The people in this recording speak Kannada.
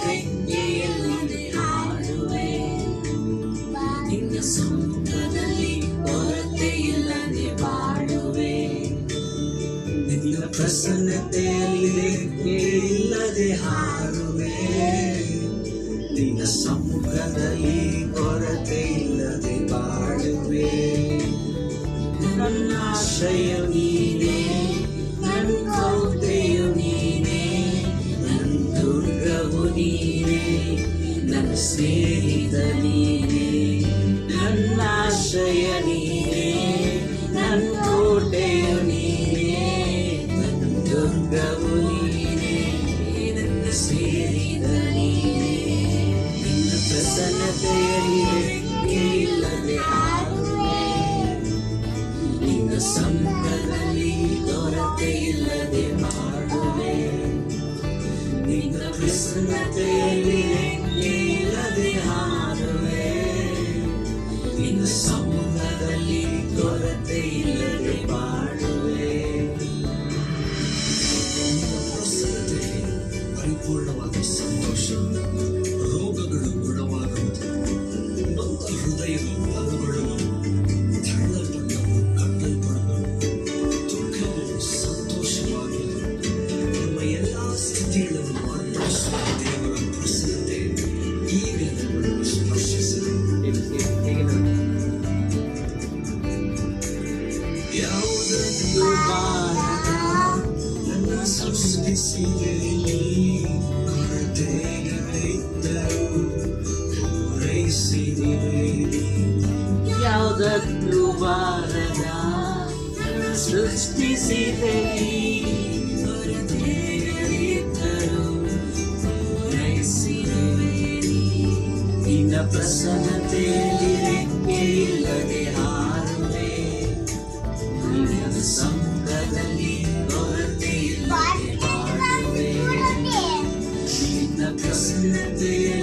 ರೆಕ್ಕೆಯಲ್ಲಿ ಹಾಡುವೆ, ನಿನ್ನ ಸಮ್ಮುಖದಲ್ಲಿ ಕೊರತೆ ಇಲ್ಲದೆ ಬಾಳುವೆ. ನಿನ್ನ ಪ್ರಸನ್ನತೆಯಲ್ಲಿ ರೆಕ್ಕೆ ಇಲ್ಲದೆ ಹಾರುವೆ, ನಿನ್ನ ಸಮ್ಮುಖದಲ್ಲಿ ಕೊರತೆ ಇಲ್ಲದೆ ಬಾಳುವೆ. ನನ್ನ ಆಶ್ರಯ ನೀನೇ, ನನ್ನ ಕೌತೆಯು ನೀನೇ, ನನ್ನ ದುರ್ಗವು ನೀನೇ, ನನ್ನ ಸ್ನೇಹಿತ ನೀನೇ. ನನ್ನ ಆಶ್ರಯ ನೀನೇ, ನನ್ನ ಕೋಟೆಯು ನೀನೇ, ನನ್ನ ದುರ್ಗವು ನೀನೇ, ನನ್ನ ಸ್ನೇಹಿತ ನೀನೇ. ನಿನ್ನ ಪ್ರಸನ್ನತೆಯಲ್ಲಿ ರೆಕ್ಕೆ ಇಲ್ಲದೆ ಹಾರುವೆ, ನಿನ್ನ ಸಮ್ಮುಖದಲ್ಲಿ ಕೊರತೆ ಇಲ್ಲದೆ ಮಾಡುವೆ. ನಿನ್ನ ಪ್ರಸನ್ನತೆಯಲ್ಲಿ ರೆಕ್ಕೆ ಇಲ್ಲದೆ ಹಾರುವೆ, ನಿನ್ನ ಸಮ್ಮುಖದಲ್ಲಿ ಕೊರತೆ ಇಲ್ಲದೆ ಮಾಡುವೆ. ಪರಿಪೂರ್ಣವಾದ ಸಂತೋಷ, ರೋಗಗಳು ಗುಣವಾಗುವುದು, ನೊಂದ ಹೃದಯಗಳು ಬಲಗೊಳ್ಳುವುದು, ತಳ್ಳಲ್ಪಟ್ಟವರು ಕಟ್ಟಲ್ಪಡುವರು, ದುಃಖವು ಸಂತೋಷವಾಗುವುದು. ನಮ್ಮ ಎಲ್ಲಾ ಸ್ಥಿತಿಗಳನ್ನು ಅನುಭವಿಸುವ ದೇವರ ಪ್ರಸನ್ನತೆ ಈಗ ನಮ್ಮನ್ನು ಸ್ಪರ್ಶಿಸಲಿ. ಯಾವುದನ್ನು ಬಾರದ ನನ್ನ ಸೃಷ್ಟಿಸಿದೆಯಲ್ಲಿ ಕೊರತೆಗಳಿದ್ದರೂ ಪೂರೈಸಿದಿವೆ. ಯಾವುದನ್ನು ಬಾರದ ನನ್ನ ಸೃಷ್ಟಿಸಿದೆಯಲ್ಲಿ ಕೊರತೆಗಳಿದ್ದರೂ ಪೂರೈಸಿದಿವೆ. ನಿನ್ನ ಪ್ರಸನ್ನತೆಯಲ್ಲಿ ರೆಕ್ಕೆ ಇಲ್ಲದೆ ಹಾರುವೆ, ನಿನ್ನ ಸಮ್ಮುಖದಲ್ಲಿ ಕೊರತೆ ಇಲ್ಲದೆ ಬಾಳುವೆ. ನಿನ್ನ ಪ್ರಸನ್ನತೆಯಲ್ಲಿ